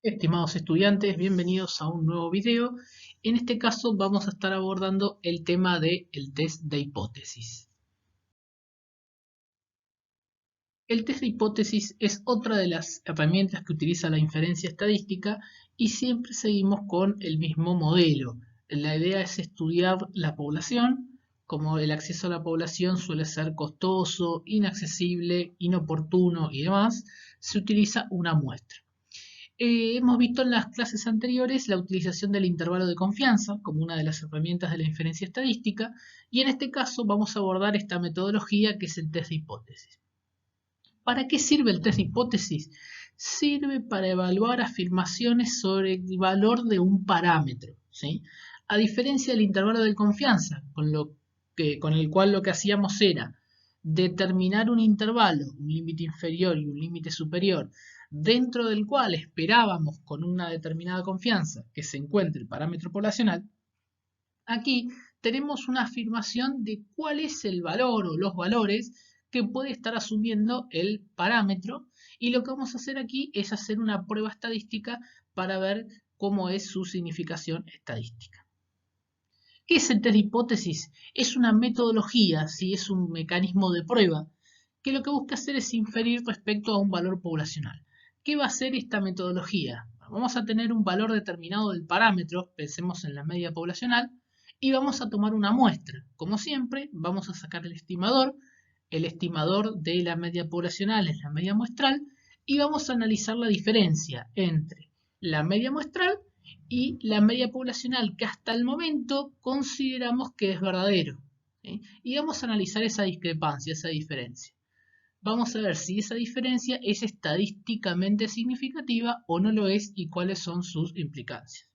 Estimados estudiantes, bienvenidos a un nuevo video. En este caso vamos a estar abordando el tema del test de hipótesis. El test de hipótesis es otra de las herramientas que utiliza la inferencia estadística y siempre seguimos con el mismo modelo. La idea es estudiar la población. Como el acceso a la población suele ser costoso, inaccesible, inoportuno y demás, se utiliza una muestra. Hemos visto en las clases anteriores la utilización del intervalo de confianza como una de las herramientas de la inferencia estadística y en este caso vamos a abordar esta metodología que es el test de hipótesis. ¿Para qué sirve el test de hipótesis? Sirve para evaluar afirmaciones sobre el valor de un parámetro, ¿sí? A diferencia del intervalo de confianza, con el cual lo que hacíamos era determinar un intervalo, un límite inferior y un límite superior, dentro del cual esperábamos con una determinada confianza que se encuentre el parámetro poblacional. Aquí tenemos una afirmación de cuál es el valor o los valores que puede estar asumiendo el parámetro, y lo que vamos a hacer aquí es hacer una prueba estadística para ver cómo es su significación estadística. ¿Qué es el test de hipótesis? Es una metodología, ¿sí? Es un mecanismo de prueba que lo que busca hacer es inferir respecto a un valor poblacional. ¿Qué va a hacer esta metodología? Vamos a tener un valor determinado del parámetro, pensemos en la media poblacional, y vamos a tomar una muestra. Como siempre, vamos a sacar el estimador de la media poblacional es la media muestral, y vamos a analizar la diferencia entre la media muestral y la media poblacional que hasta el momento consideramos que es verdadero. ¿Sí? Y vamos a analizar esa discrepancia, esa diferencia. Vamos a ver si esa diferencia es estadísticamente significativa o no lo es y cuáles son sus implicancias.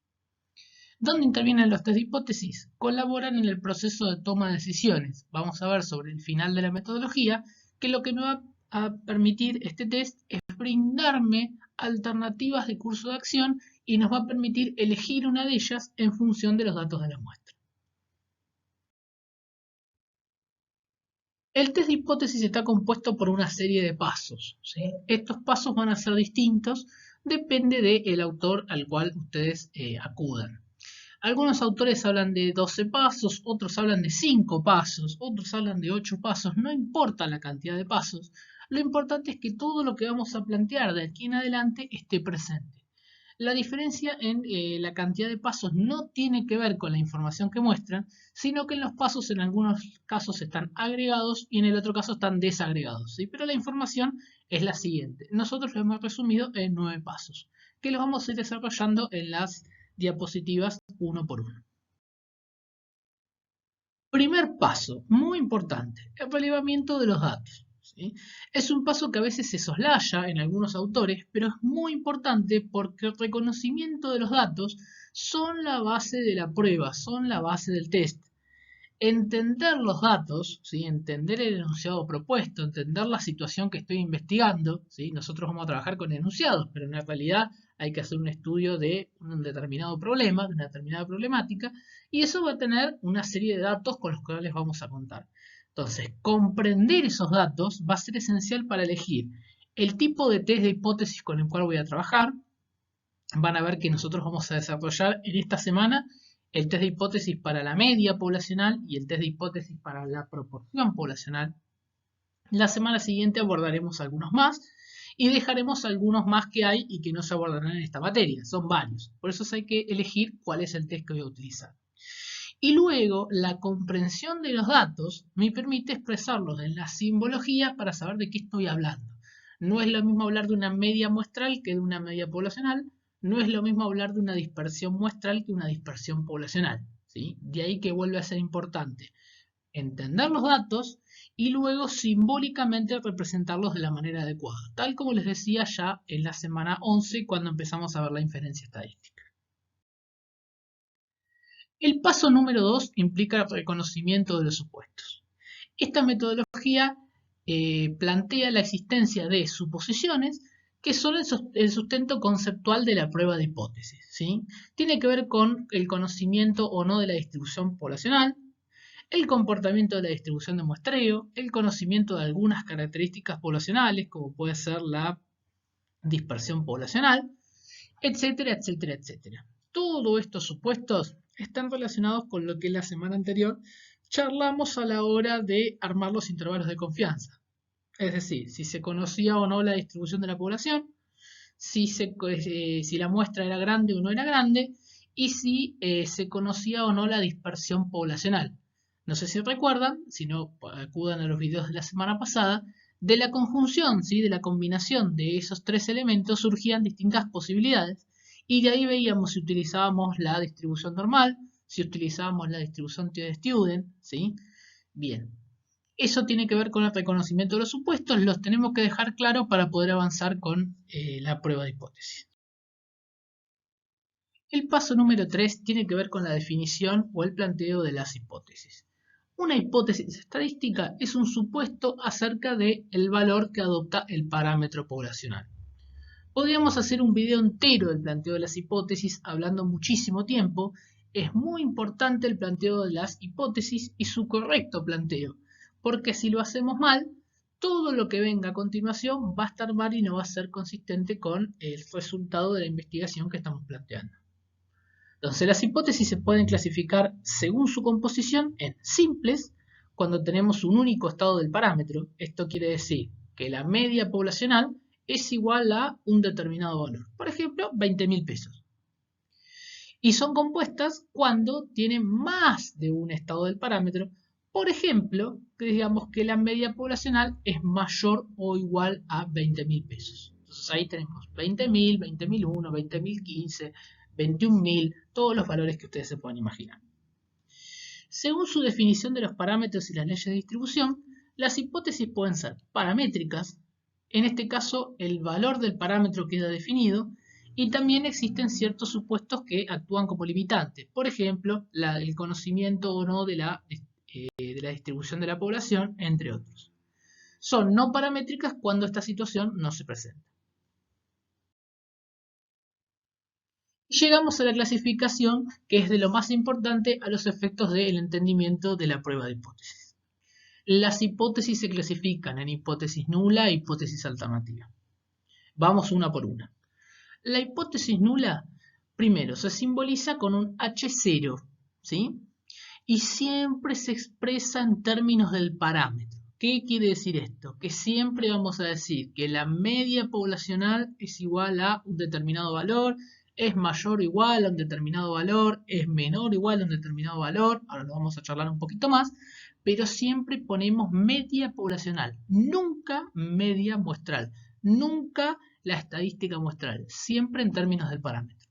¿Dónde intervienen los test de hipótesis? Colaboran en el proceso de toma de decisiones. Vamos a ver sobre el final de la metodología que lo que me va a permitir este test es brindarme alternativas de curso de acción y nos va a permitir elegir una de ellas en función de los datos de la muestra. El test de hipótesis está compuesto por una serie de pasos, ¿sí? Estos pasos van a ser distintos, depende del autor al cual ustedes acudan. Algunos autores hablan de 12 pasos, otros hablan de 5 pasos, otros hablan de 8 pasos, no importa la cantidad de pasos, lo importante es que todo lo que vamos a plantear de aquí en adelante esté presente. La diferencia en la cantidad de pasos no tiene que ver con la información que muestran, sino que en los pasos en algunos casos están agregados y en el otro caso están desagregados, ¿sí? Pero la información es la siguiente. Nosotros lo hemos resumido en 9 pasos, que los vamos a ir desarrollando en las diapositivas uno por uno. Primer paso, muy importante, el relevamiento de los datos. ¿Sí? Es un paso que a veces se soslaya en algunos autores, pero es muy importante porque el reconocimiento de los datos son la base de la prueba, son la base del test. Entender los datos, ¿sí? Entender el enunciado propuesto, entender la situación que estoy investigando. ¿Sí? Nosotros vamos a trabajar con enunciados, pero en la realidad hay que hacer un estudio de un determinado problema, de una determinada problemática, y eso va a tener una serie de datos con los cuales vamos a contar. Entonces, comprender esos datos va a ser esencial para elegir el tipo de test de hipótesis con el cual voy a trabajar. Van a ver que nosotros vamos a desarrollar en esta semana el test de hipótesis para la media poblacional y el test de hipótesis para la proporción poblacional. La semana siguiente abordaremos algunos más y dejaremos algunos más que hay y que no se abordarán en esta materia. Son varios. Por eso hay que elegir cuál es el test que voy a utilizar. Y luego la comprensión de los datos me permite expresarlos en la simbología para saber de qué estoy hablando. No es lo mismo hablar de una media muestral que de una media poblacional. No es lo mismo hablar de una dispersión muestral que una dispersión poblacional. ¿Sí? De ahí que vuelve a ser importante entender los datos y luego simbólicamente representarlos de la manera adecuada, tal como les decía ya en la semana 11 cuando empezamos a ver la inferencia estadística. El paso número 2 implica el reconocimiento de los supuestos. Esta metodología plantea la existencia de suposiciones que son el sustento conceptual de la prueba de hipótesis. ¿Sí? Tiene que ver con el conocimiento o no de la distribución poblacional, el comportamiento de la distribución de muestreo, el conocimiento de algunas características poblacionales, como puede ser la dispersión poblacional, etcétera, etcétera, etcétera. Todos estos supuestos están relacionados con lo que la semana anterior charlamos a la hora de armar los intervalos de confianza. Es decir, si se conocía o no la distribución de la población, si la muestra era grande o no era grande, y si se conocía o no la dispersión poblacional. No sé si recuerdan, si no acudan a los videos de la semana pasada, de la conjunción, ¿sí? De la combinación de esos tres elementos surgían distintas posibilidades, y de ahí veíamos si utilizábamos la distribución normal, si utilizábamos la distribución de Student, ¿sí? Bien. Eso tiene que ver con el reconocimiento de los supuestos, los tenemos que dejar claros para poder avanzar con la prueba de hipótesis. El paso número 3 tiene que ver con la definición o el planteo de las hipótesis. Una hipótesis estadística es un supuesto acerca del valor que adopta el parámetro poblacional. Podríamos hacer un video entero del planteo de las hipótesis hablando muchísimo tiempo. Es muy importante el planteo de las hipótesis y su correcto planteo, porque si lo hacemos mal, todo lo que venga a continuación va a estar mal y no va a ser consistente con el resultado de la investigación que estamos planteando. Entonces las hipótesis se pueden clasificar según su composición en simples, cuando tenemos un único estado del parámetro. Esto quiere decir que la media poblacional es igual a un determinado valor. Por ejemplo, 20.000 pesos. Y son compuestas cuando tienen más de un estado del parámetro. Por ejemplo, que digamos que la media poblacional es mayor o igual a 20.000 pesos. Entonces ahí tenemos 20.000, 20.001, 20.015, 21.000, todos los valores que ustedes se puedan imaginar. Según su definición de los parámetros y las leyes de distribución, las hipótesis pueden ser paramétricas. En este caso, el valor del parámetro queda definido, y también existen ciertos supuestos que actúan como limitantes. Por ejemplo, el conocimiento o no de la distribución de la población, entre otros. Son no paramétricas cuando esta situación no se presenta. Llegamos a la clasificación, que es de lo más importante a los efectos del entendimiento de la prueba de hipótesis. Las hipótesis se clasifican en hipótesis nula e hipótesis alternativa. Vamos una por una. La hipótesis nula, primero, se simboliza con un H0, ¿sí? Y siempre se expresa en términos del parámetro. ¿Qué quiere decir esto? Que siempre vamos a decir que la media poblacional es igual a un determinado valor, es mayor o igual a un determinado valor, es menor o igual a un determinado valor, ahora lo vamos a charlar un poquito más, pero siempre ponemos media poblacional, nunca media muestral, nunca la estadística muestral, siempre en términos del parámetro.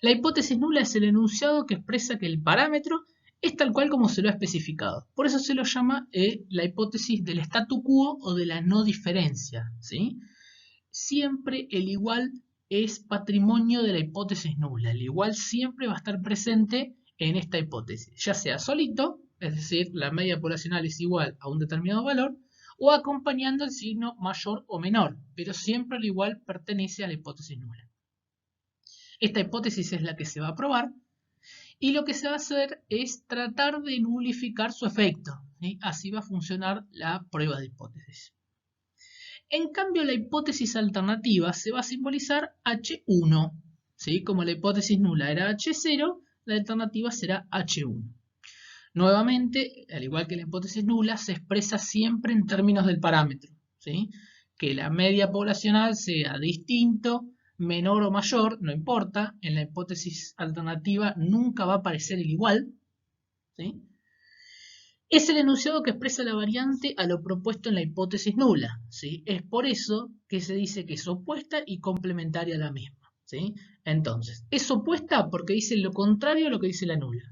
La hipótesis nula es el enunciado que expresa que el parámetro es tal cual como se lo ha especificado. Por eso se lo llama la hipótesis del statu quo o de la no diferencia, ¿sí? Siempre el igual es patrimonio de la hipótesis nula. El igual siempre va a estar presente en esta hipótesis, ya sea solito, es decir, la media poblacional es igual a un determinado valor, o acompañando el signo mayor o menor, pero siempre el igual pertenece a la hipótesis nula. Esta hipótesis es la que se va a probar, y lo que se va a hacer es tratar de nulificar su efecto, ¿sí? Así va a funcionar la prueba de hipótesis. En cambio, la hipótesis alternativa se va a simbolizar H1, ¿sí? Como la hipótesis nula era H0, la alternativa será H1. Nuevamente, al igual que la hipótesis nula, se expresa siempre en términos del parámetro, ¿sí? Que la media poblacional sea distinto, menor o mayor, no importa. En la hipótesis alternativa nunca va a aparecer el igual, ¿sí? Es el enunciado que expresa la variante a lo propuesto en la hipótesis nula, ¿sí? Es por eso que se dice que es opuesta y complementaria a la misma, ¿sí? Entonces, es opuesta porque dice lo contrario a lo que dice la nula.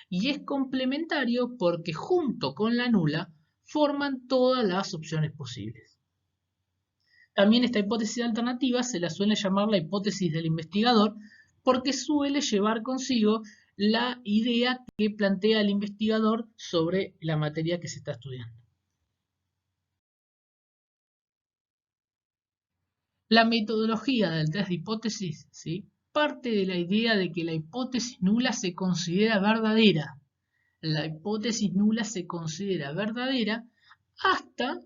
Y es complementario porque junto con la nula forman todas las opciones posibles. También esta hipótesis alternativa se la suele llamar la hipótesis del investigador porque suele llevar consigo la idea que plantea el investigador sobre la materia que se está estudiando. La metodología del test de hipótesis, ¿sí?, parte de la idea de que la hipótesis nula se considera verdadera. La hipótesis nula se considera verdadera hasta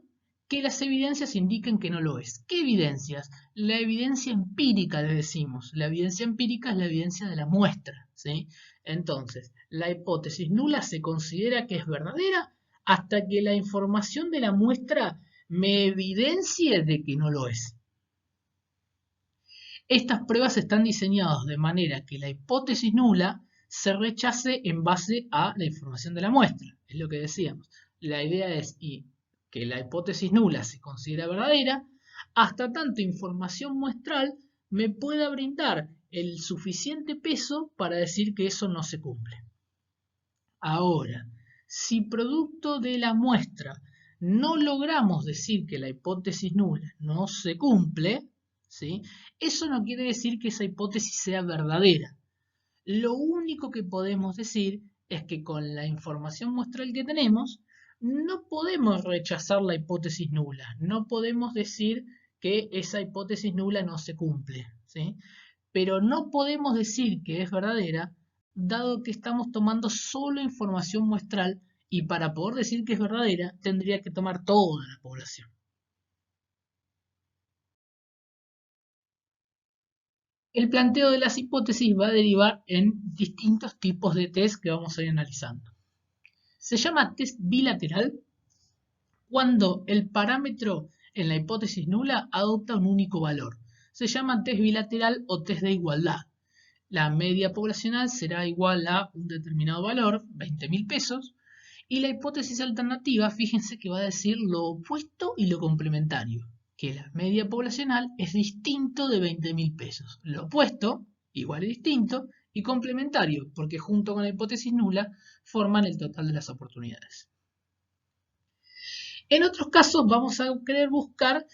que las evidencias indiquen que no lo es. ¿Qué evidencias? La evidencia empírica, le decimos. La evidencia empírica es la evidencia de la muestra, ¿sí? Entonces, la hipótesis nula se considera que es verdadera hasta que la información de la muestra me evidencie de que no lo es. Estas pruebas están diseñadas de manera que la hipótesis nula se rechace en base a la información de la muestra. Es lo que decíamos. La idea es que la hipótesis nula se considera verdadera hasta tanto información muestral me pueda brindar el suficiente peso para decir que eso no se cumple. Ahora, si producto de la muestra no logramos decir que la hipótesis nula no se cumple, ¿sí? Eso no quiere decir que esa hipótesis sea verdadera. Lo único que podemos decir es que con la información muestral que tenemos, no podemos rechazar la hipótesis nula. No podemos decir que esa hipótesis nula no se cumple, ¿sí? Pero no podemos decir que es verdadera, dado que estamos tomando solo información muestral y para poder decir que es verdadera, tendría que tomar toda la población. El planteo de las hipótesis va a derivar en distintos tipos de test que vamos a ir analizando. Se llama test bilateral cuando el parámetro en la hipótesis nula adopta un único valor. Se llama test bilateral o test de igualdad. La media poblacional será igual a un determinado valor, 20.000 pesos, y la hipótesis alternativa, fíjense que va a decir lo opuesto y lo complementario, que la media poblacional es distinto de 20.000 pesos. Lo opuesto, igual y distinto, y complementario, porque junto con la hipótesis nula forman el total de las oportunidades. En otros casos vamos a querer buscar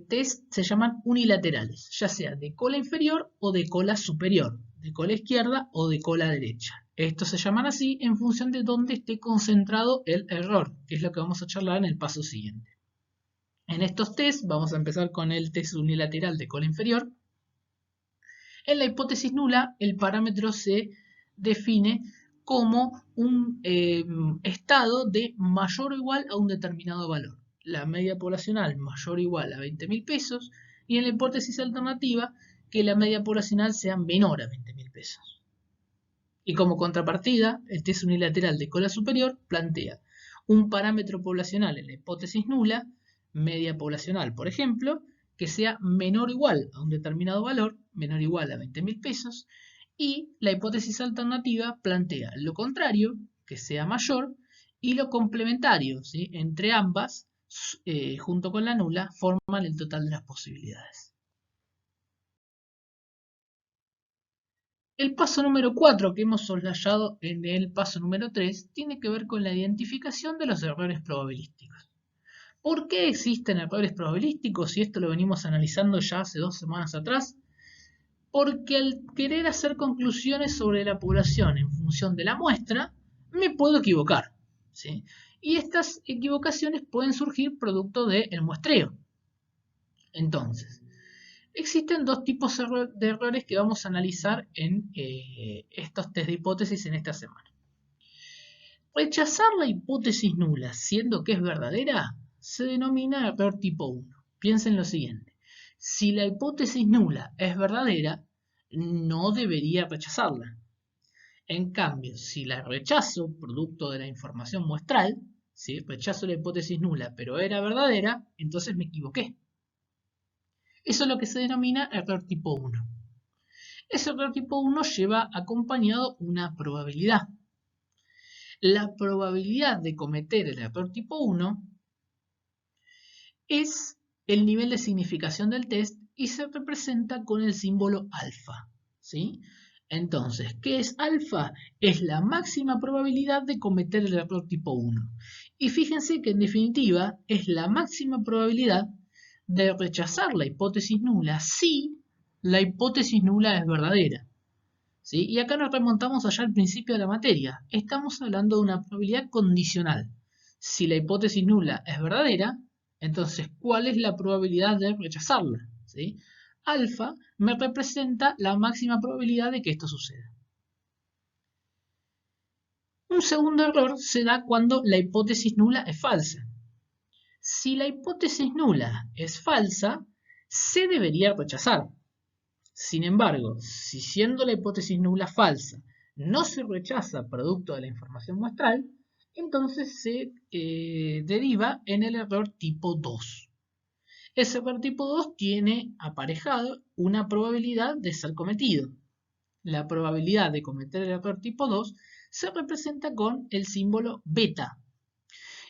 test, se llaman unilaterales, ya sea de cola inferior o de cola superior, de cola izquierda o de cola derecha. Estos se llaman así en función de dónde esté concentrado el error, que es lo que vamos a charlar en el paso siguiente. En estos test vamos a empezar con el test unilateral de cola inferior. En la hipótesis nula, el parámetro se define como un estado de mayor o igual a un determinado valor. La media poblacional mayor o igual a 20.000 pesos y en la hipótesis alternativa que la media poblacional sea menor a 20.000 pesos. Y como contrapartida, el test unilateral de cola superior plantea un parámetro poblacional en la hipótesis nula, media poblacional por ejemplo, que sea menor o igual a un determinado valor, menor o igual a 20.000 pesos, y la hipótesis alternativa plantea lo contrario, que sea mayor, y lo complementario, ¿sí? Entre ambas, junto con la nula, forman el total de las posibilidades. El paso número 4 que hemos soslayado en el paso número 3 tiene que ver con la identificación de los errores probabilísticos. ¿Por qué existen errores probabilísticos? Y esto lo venimos analizando ya hace 2 semanas atrás. Porque al querer hacer conclusiones sobre la población en función de la muestra, me puedo equivocar, ¿sí? Y estas equivocaciones pueden surgir producto del muestreo. Entonces, existen dos tipos de errores que vamos a analizar en estos test de hipótesis en esta semana. Rechazar la hipótesis nula siendo que es verdadera se denomina error tipo 1. Piensen lo siguiente. Si la hipótesis nula es verdadera, no debería rechazarla. En cambio, si la rechazo producto de la información muestral, ¿sí? Rechazo la hipótesis nula pero era verdadera, entonces me equivoqué. Eso es lo que se denomina error tipo 1. Ese error tipo 1 lleva acompañado una probabilidad. La probabilidad de cometer el error tipo 1 es el nivel de significación del test y se representa con el símbolo alfa, ¿sí? Entonces, ¿qué es alfa? Es la máxima probabilidad de cometer el error tipo 1. Y fíjense que en definitiva es la máxima probabilidad de rechazar la hipótesis nula si la hipótesis nula es verdadera. ¿Sí? Y acá nos remontamos allá al principio de la materia. Estamos hablando de una probabilidad condicional. Si la hipótesis nula es verdadera, entonces, ¿cuál es la probabilidad de rechazarla? ¿Sí? Alfa me representa la máxima probabilidad de que esto suceda. Un segundo error se da cuando la hipótesis nula es falsa. Si la hipótesis nula es falsa, se debería rechazar. Sin embargo, si siendo la hipótesis nula falsa, no se rechaza producto de la información muestral, entonces se deriva en el error tipo 2. Ese error tipo 2 tiene aparejado una probabilidad de ser cometido. La probabilidad de cometer el error tipo 2 se representa con el símbolo beta.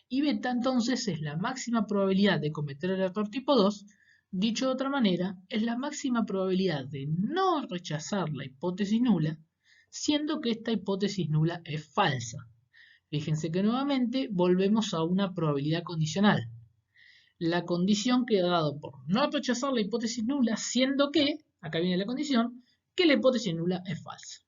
Y beta entonces es la máxima probabilidad de cometer el error tipo 2. Dicho de otra manera, es la máxima probabilidad de no rechazar la hipótesis nula, siendo que esta hipótesis nula es falsa. Fíjense que nuevamente volvemos a una probabilidad condicional. La condición queda dada por no rechazar la hipótesis nula, siendo que, acá viene la condición, que la hipótesis nula es falsa.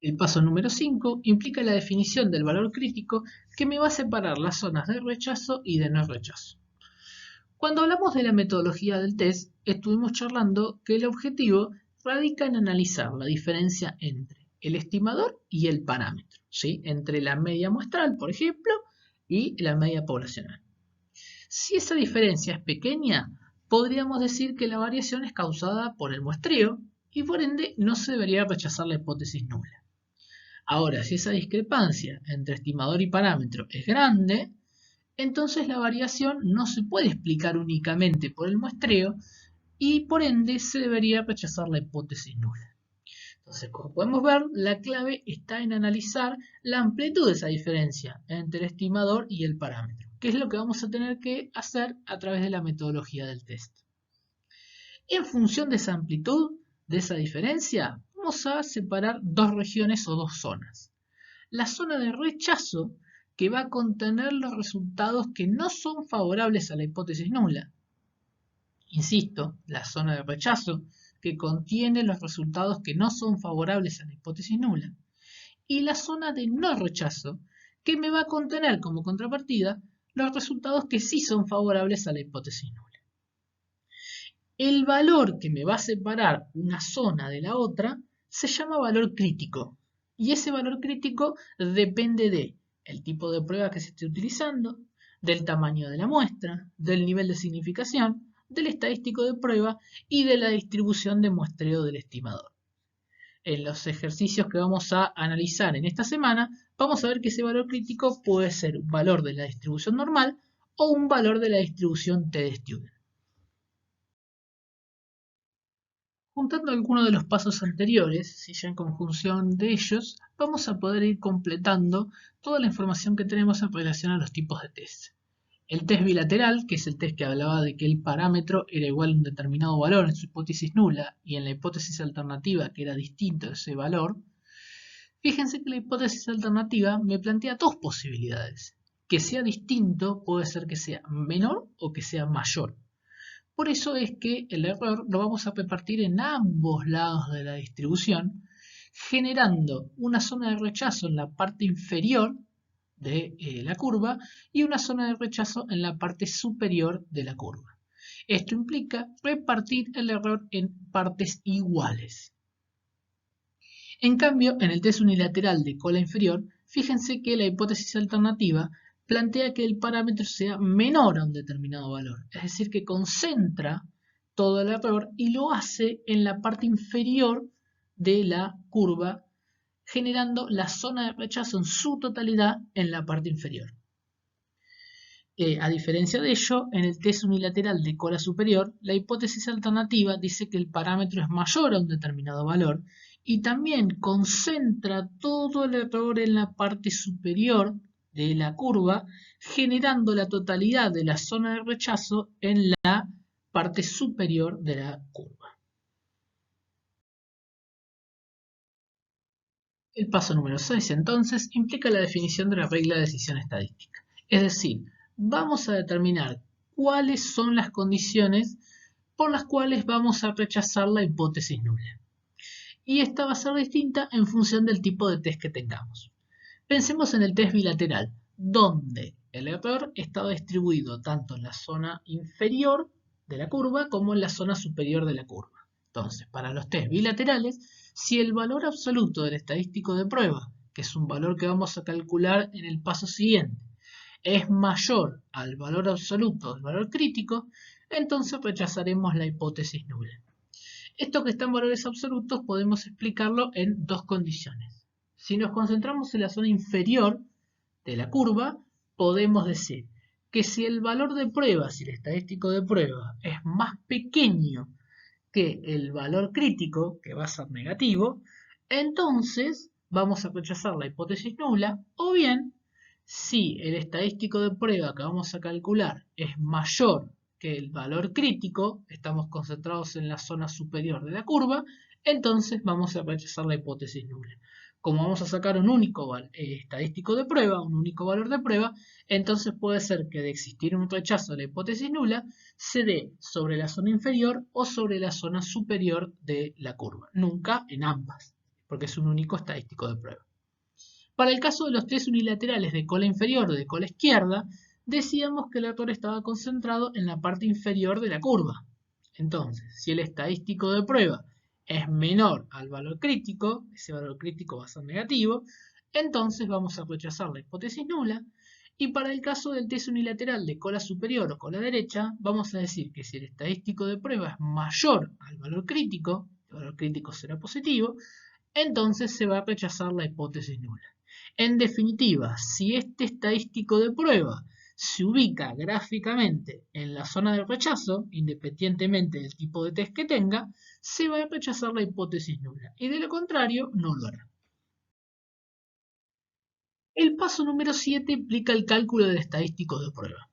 El paso número 5 implica la definición del valor crítico que me va a separar las zonas de rechazo y de no rechazo. Cuando hablamos de la metodología del test, estuvimos charlando que el objetivo radica en analizar la diferencia entre el estimador y el parámetro, ¿sí? Entre la media muestral, por ejemplo, y la media poblacional. Si esa diferencia es pequeña, podríamos decir que la variación es causada por el muestreo y por ende no se debería rechazar la hipótesis nula. Ahora, si esa discrepancia entre estimador y parámetro es grande, entonces la variación no se puede explicar únicamente por el muestreo y por ende se debería rechazar la hipótesis nula. Entonces, como podemos ver, la clave está en analizar la amplitud de esa diferencia entre el estimador y el parámetro, que es lo que vamos a tener que hacer a través de la metodología del test. En función de esa amplitud, de esa diferencia, vamos a separar dos regiones o dos zonas. La zona de rechazo, que va a contener los resultados que no son favorables a la hipótesis nula. Insisto, la zona de rechazo, que contiene los resultados que no son favorables a la hipótesis nula. Y la zona de no rechazo, que me va a contener como contrapartida los resultados que sí son favorables a la hipótesis nula. El valor que me va a separar una zona de la otra se llama valor crítico. Y ese valor crítico depende del tipo de prueba que se esté utilizando, del tamaño de la muestra, del nivel de significación, del estadístico de prueba y de la distribución de muestreo del estimador. En los ejercicios que vamos a analizar en esta semana, vamos a ver que ese valor crítico puede ser un valor de la distribución normal o un valor de la distribución t-de-Student. Juntando algunos de los pasos anteriores, si ya en conjunción de ellos, vamos a poder ir completando toda la información que tenemos en relación a los tipos de test. El test bilateral, que es el test que hablaba de que el parámetro era igual a un determinado valor en su hipótesis nula y en la hipótesis alternativa que era distinto a ese valor. Fíjense que la hipótesis alternativa me plantea dos posibilidades. Que sea distinto puede ser que sea menor o que sea mayor. Por eso es que el error lo vamos a repartir en ambos lados de la distribución, generando una zona de rechazo en la parte inferior de la curva y una zona de rechazo en la parte superior de la curva. Esto implica repartir el error en partes iguales. En cambio, en el test unilateral de cola inferior, fíjense que la hipótesis alternativa plantea que el parámetro sea menor a un determinado valor, es decir, que concentra todo el error y lo hace en la parte inferior de la curva, generando la zona de rechazo en su totalidad en la parte inferior. A diferencia de ello, en el test unilateral de cola superior, la hipótesis alternativa dice que el parámetro es mayor a un determinado valor y también concentra todo el error en la parte superior de la curva, generando la totalidad de la zona de rechazo en la parte superior de la curva. El paso número 6, entonces, implica la definición de la regla de decisión estadística. Es decir, vamos a determinar cuáles son las condiciones por las cuales vamos a rechazar la hipótesis nula. Y esta va a ser distinta en función del tipo de test que tengamos. Pensemos en el test bilateral, donde el error estaba distribuido tanto en la zona inferior de la curva como en la zona superior de la curva. Entonces, para los test bilaterales, si el valor absoluto del estadístico de prueba que es un valor que vamos a calcular en el paso siguiente, es mayor al valor absoluto del valor crítico, entonces rechazaremos la hipótesis nula. Esto que está en valores absolutos podemos explicarlo en dos condiciones. Si nos concentramos en la zona inferior de la curva, podemos decir que si el valor de prueba, si el estadístico de prueba es más pequeño que el valor crítico, que va a ser negativo, entonces vamos a rechazar la hipótesis nula, o bien, si el estadístico de prueba que vamos a calcular es mayor que el valor crítico, estamos concentrados en la zona superior de la curva, entonces vamos a rechazar la hipótesis nula. Como vamos a sacar un único estadístico de prueba, un único valor de prueba, entonces puede ser que de existir un rechazo a la hipótesis nula, se dé sobre la zona inferior o sobre la zona superior de la curva. Nunca en ambas, porque es un único estadístico de prueba. Para el caso de los test unilaterales de cola inferior o de cola izquierda, decíamos que el error estaba concentrado en la parte inferior de la curva. Entonces, si el estadístico de prueba es menor al valor crítico, ese valor crítico va a ser negativo, entonces vamos a rechazar la hipótesis nula. Y para el caso del test unilateral de cola superior o cola derecha, vamos a decir que si el estadístico de prueba es mayor al valor crítico, el valor crítico será positivo, entonces se va a rechazar la hipótesis nula. En definitiva, si este estadístico de prueba se ubica gráficamente en la zona de rechazo, independientemente del tipo de test que tenga, se va a rechazar la hipótesis nula, y de lo contrario no lo hará. El paso número 7 implica el cálculo del estadístico de prueba.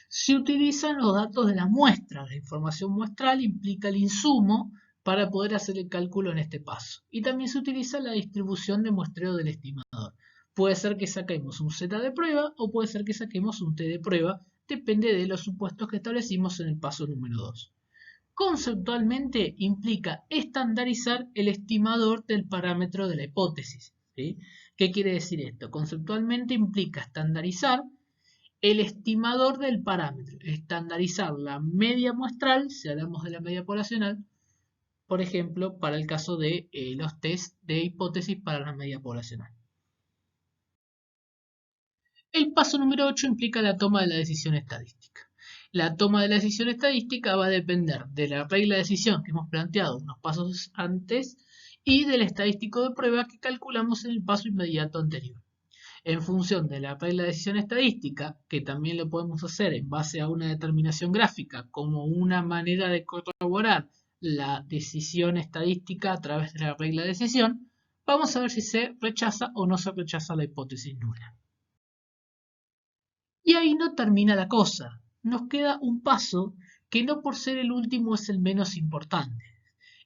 Se utilizan los datos de la muestra. La información muestral implica el insumo para poder hacer el cálculo en este paso. Y también se utiliza la distribución de muestreo del estimador. Puede ser que saquemos un Z de prueba o puede ser que saquemos un T de prueba. Depende de los supuestos que establecimos en el paso número 2. Conceptualmente implica estandarizar el estimador del parámetro de la hipótesis. ¿Sí? ¿Qué quiere decir esto? Conceptualmente implica estandarizar el estimador del parámetro, estandarizar la media muestral, si hablamos de la media poblacional, por ejemplo, para el caso de los test de hipótesis para la media poblacional. El paso número 8 implica la toma de la decisión estadística. La toma de la decisión estadística va a depender de la regla de decisión que hemos planteado unos pasos antes y del estadístico de prueba que calculamos en el paso inmediato anterior. En función de la regla de decisión estadística, que también lo podemos hacer en base a una determinación gráfica como una manera de corroborar la decisión estadística a través de la regla de decisión, vamos a ver si se rechaza o no se rechaza la hipótesis nula. Y ahí no termina la cosa. Nos queda un paso que no por ser el último es el menos importante.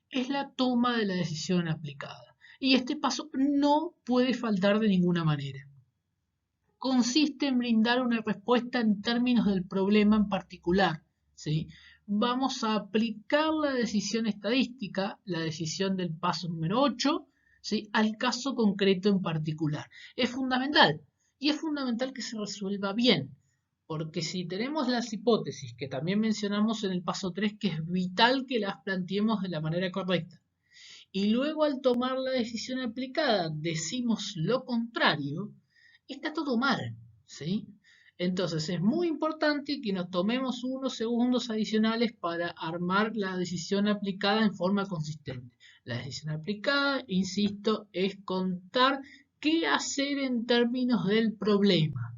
Es la toma de la decisión aplicada. Y este paso no puede faltar de ninguna manera. Consiste en brindar una respuesta en términos del problema en particular. ¿Sí? Vamos a aplicar la decisión estadística, la decisión del paso número 8, ¿sí? Al caso concreto en particular. Es fundamental, y es fundamental que se resuelva bien, porque si tenemos las hipótesis que también mencionamos en el paso 3, que es vital que las planteemos de la manera correcta, y luego al tomar la decisión aplicada decimos lo contrario, está todo mal, ¿sí? Entonces es muy importante que nos tomemos unos segundos adicionales para armar la decisión aplicada en forma consistente. La decisión aplicada, insisto, es contar qué hacer en términos del problema.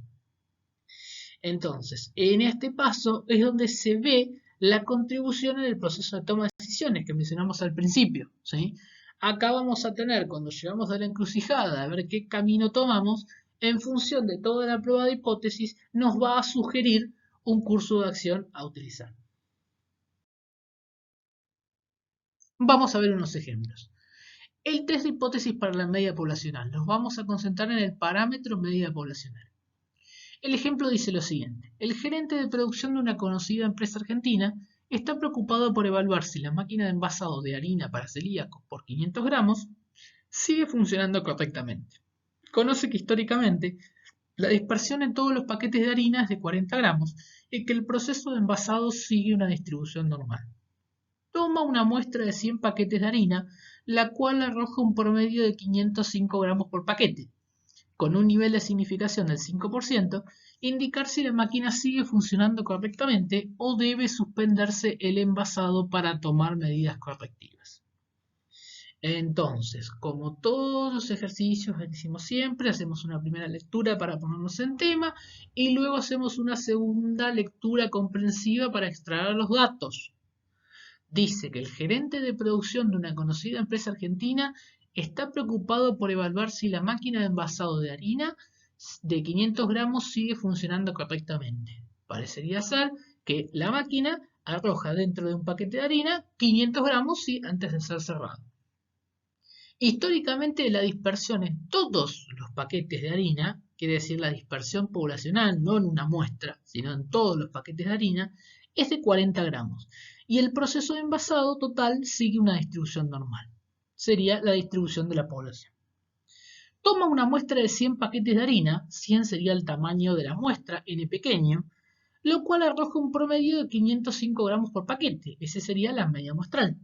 Entonces, en este paso es donde se ve la contribución en el proceso de toma de decisiones que mencionamos al principio, ¿sí? Acá vamos a tener, cuando llegamos a la encrucijada, a ver qué camino tomamos, en función de toda la prueba de hipótesis, nos va a sugerir un curso de acción a utilizar. Vamos a ver unos ejemplos. El test de hipótesis para la media poblacional. Nos vamos a concentrar en el parámetro media poblacional. El ejemplo dice lo siguiente. El gerente de producción de una conocida empresa argentina está preocupado por evaluar si la máquina de envasado de harina para celíacos por 500 gramos sigue funcionando correctamente. Conoce que históricamente la dispersión en todos los paquetes de harina es de 40 gramos y que el proceso de envasado sigue una distribución normal. Toma una muestra de 100 paquetes de harina, la cual arroja un promedio de 505 gramos por paquete. con un nivel de significación del 5%, indicar si la máquina sigue funcionando correctamente o debe suspenderse el envasado para tomar medidas correctivas. Entonces, como todos los ejercicios que hicimos siempre, hacemos una primera lectura para ponernos en tema y luego hacemos una segunda lectura comprensiva para extraer los datos. Dice que el gerente de producción de una conocida empresa argentina está preocupado por evaluar si la máquina de envasado de harina de 500 gramos sigue funcionando correctamente. Parecería ser que la máquina arroja dentro de un paquete de harina 500 gramos antes de ser cerrado. Históricamente la dispersión en todos los paquetes de harina, quiere decir la dispersión poblacional, no en una muestra, sino en todos los paquetes de harina, es de 40 gramos. Y el proceso de envasado total sigue una distribución normal. Sería la distribución de la población. Toma una muestra de 100 paquetes de harina, 100 sería el tamaño de la muestra, n pequeño, lo cual arroja un promedio de 505 gramos por paquete. Esa sería la media muestral.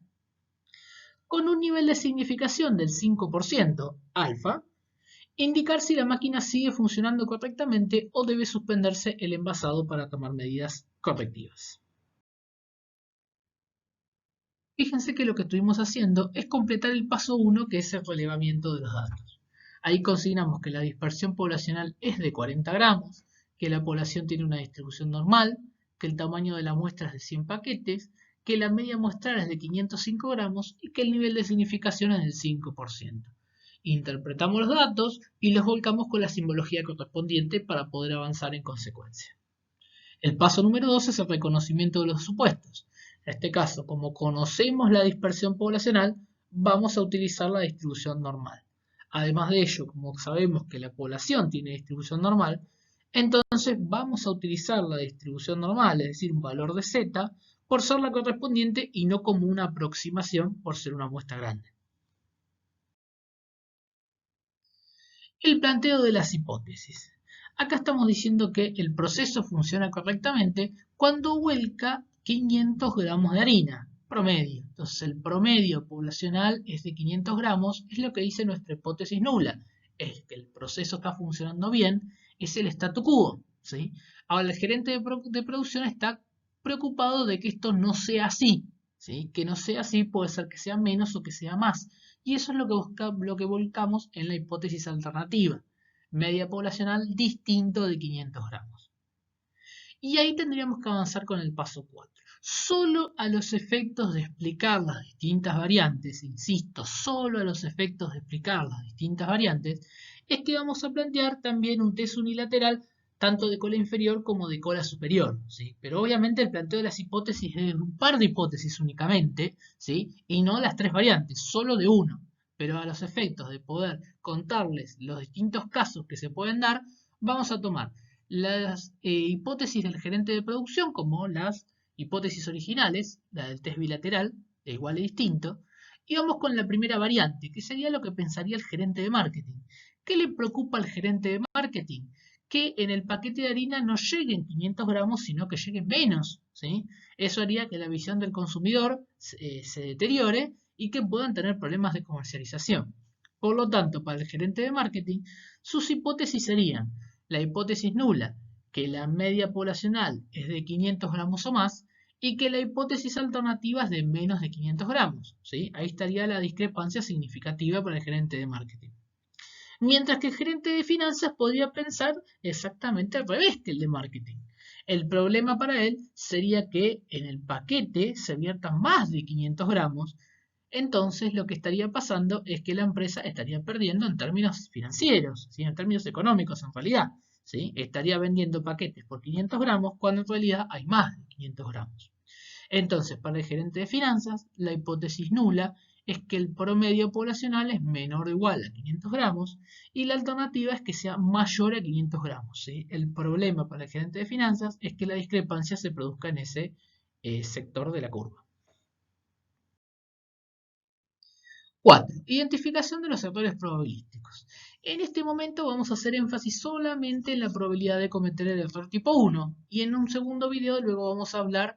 Con un nivel de significación del 5%, alfa, indicar si la máquina sigue funcionando correctamente o debe suspenderse el envasado para tomar medidas correctivas. Fíjense que lo que estuvimos haciendo es completar el paso 1, que es el relevamiento de los datos. Ahí consignamos que la dispersión poblacional es de 40 gramos, que la población tiene una distribución normal, que el tamaño de la muestra es de 100 paquetes, que la media muestral es de 505 gramos y que el nivel de significación es del 5%. Interpretamos los datos y los volcamos con la simbología correspondiente para poder avanzar en consecuencia. El paso número 2 es el reconocimiento de los supuestos. En este caso, como conocemos la dispersión poblacional, vamos a utilizar la distribución normal. Además de ello, como sabemos que la población tiene distribución normal, entonces vamos a utilizar la distribución normal, es decir, un valor de z, por ser la correspondiente y no como una aproximación por ser una muestra grande. El planteo de las hipótesis. Acá estamos diciendo que el proceso funciona correctamente cuando vuelca 500 gramos de harina, promedio. Entonces el promedio poblacional es de 500 gramos, es lo que dice nuestra hipótesis nula. Es que el proceso está funcionando bien, es el statu quo, ¿sí? Ahora el gerente de producción está preocupado de que esto no sea así, ¿sí? Que no sea así, puede ser que sea menos o que sea más. Y eso es lo que volcamos en la hipótesis alternativa. Media poblacional distinto de 500 gramos. Y ahí tendríamos que avanzar con el paso 4. Solo a los efectos de explicar las distintas variantes, insisto, solo a los efectos de explicar las distintas variantes, es que vamos a plantear también un test unilateral tanto de cola inferior como de cola superior, ¿sí? Pero obviamente el planteo de las hipótesis es un par de hipótesis únicamente, ¿sí? Y no las tres variantes, solo de uno. Pero a los efectos de poder contarles los distintos casos que se pueden dar, vamos a tomar las hipótesis del gerente de producción como las hipótesis originales, la del test bilateral, de igual y distinto, y vamos con la primera variante, que sería lo que pensaría el gerente de marketing. ¿Qué le preocupa al gerente de marketing? Que en el paquete de harina no lleguen 500 gramos, sino que lleguen menos, ¿sí? Eso haría que la visión del consumidor se deteriore y que puedan tener problemas de comercialización. Por lo tanto, para el gerente de marketing, sus hipótesis serían la hipótesis nula, que la media poblacional es de 500 gramos o más, y que la hipótesis alternativa es de menos de 500 gramos, ¿sí? Ahí estaría la discrepancia significativa para el gerente de marketing. Mientras que el gerente de finanzas podría pensar exactamente al revés que el de marketing. El problema para él sería que en el paquete se viertan más de 500 gramos, entonces lo que estaría pasando es que la empresa estaría perdiendo en términos financieros, ¿sí? En términos económicos en realidad, ¿sí? Estaría vendiendo paquetes por 500 gramos cuando en realidad hay más de 500 gramos. Entonces, para el gerente de finanzas, la hipótesis nula es que el promedio poblacional es menor o igual a 500 gramos y la alternativa es que sea mayor a 500 gramos, ¿sí? El problema para el gerente de finanzas es que la discrepancia se produzca en ese sector de la curva. 4. Identificación de los errores probabilísticos. En este momento vamos a hacer énfasis solamente en la probabilidad de cometer el error tipo 1 y en un segundo video luego vamos a hablar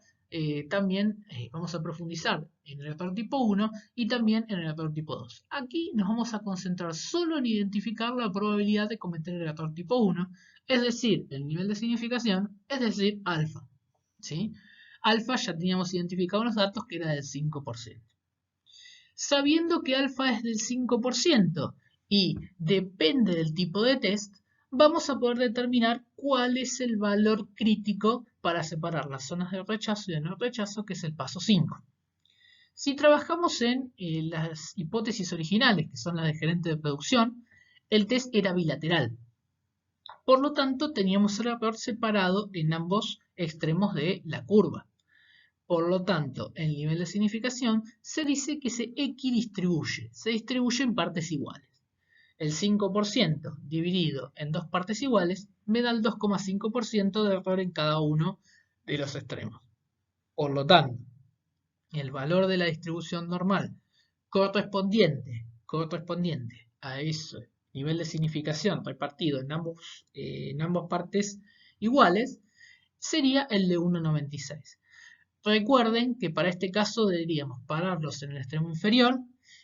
también vamos a profundizar en el error tipo 1 y también en el error tipo 2. Aquí nos vamos a concentrar solo en identificar la probabilidad de cometer el error tipo 1, es decir, el nivel de significación, es decir, alfa. ¿Sí? Alfa ya teníamos identificado los datos que era del 5%. Sabiendo que alfa es del 5% y depende del tipo de test, vamos a poder determinar cuál es el valor crítico para separar las zonas de rechazo y de no rechazo, que es el paso 5. Si trabajamos en las hipótesis originales, que son las de gerente de producción, el test era bilateral. Por lo tanto, teníamos el error separado en ambos extremos de la curva. Por lo tanto, el nivel de significación se dice que se equidistribuye, se distribuye en partes iguales. El 5% dividido en dos partes iguales me da el 2,5% de error en cada uno de los extremos. Por lo tanto, el valor de la distribución normal correspondiente a ese nivel de significación repartido en ambas partes iguales sería el de 1,96. Recuerden que para este caso deberíamos pararlos en el extremo inferior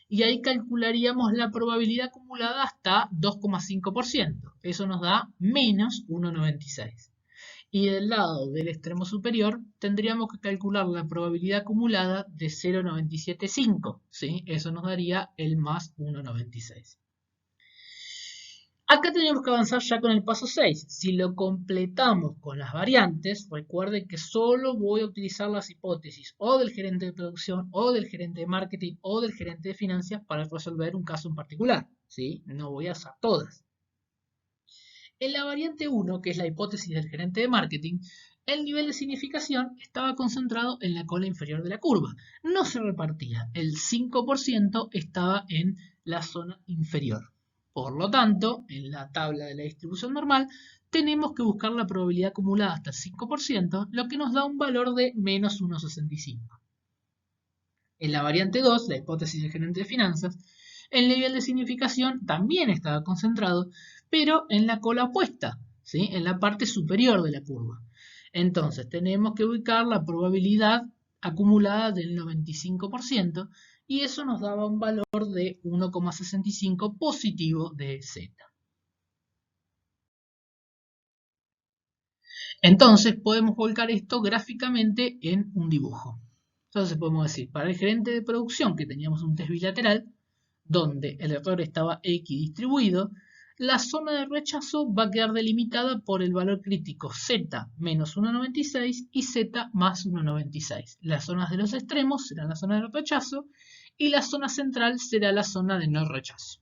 y ahí calcularíamos la probabilidad acumulada hasta 2,5%. Eso nos da menos 1,96. Y del lado del extremo superior tendríamos que calcular la probabilidad acumulada de 0,975. ¿Sí? Eso nos daría el más 1,96. Acá tenemos que avanzar ya con el paso 6. Si lo completamos con las variantes, recuerden que solo voy a utilizar las hipótesis o del gerente de producción, o del gerente de marketing, o del gerente de finanzas para resolver un caso en particular. ¿Sí? No voy a usar todas. En la variante 1, que es la hipótesis del gerente de marketing, el nivel de significación estaba concentrado en la cola inferior de la curva. No se repartía. El 5% estaba en la zona inferior. Por lo tanto, en la tabla de la distribución normal, tenemos que buscar la probabilidad acumulada hasta el 5%, lo que nos da un valor de menos 1,65. En la variante 2, la hipótesis del gerente de finanzas, el nivel de significación también estaba concentrado, pero en la cola opuesta, ¿sí? En la parte superior de la curva. Entonces, tenemos que ubicar la probabilidad acumulada del 95%, y eso nos daba un valor de 1,65 positivo de Z. Entonces podemos volcar esto gráficamente en un dibujo. Entonces podemos decir, para el gerente de producción que teníamos un test bilateral, donde el error estaba equidistribuido, la zona de rechazo va a quedar delimitada por el valor crítico Z menos 1,96 y Z más 1,96. Las zonas de los extremos serán la zona de rechazo y la zona central será la zona de no rechazo.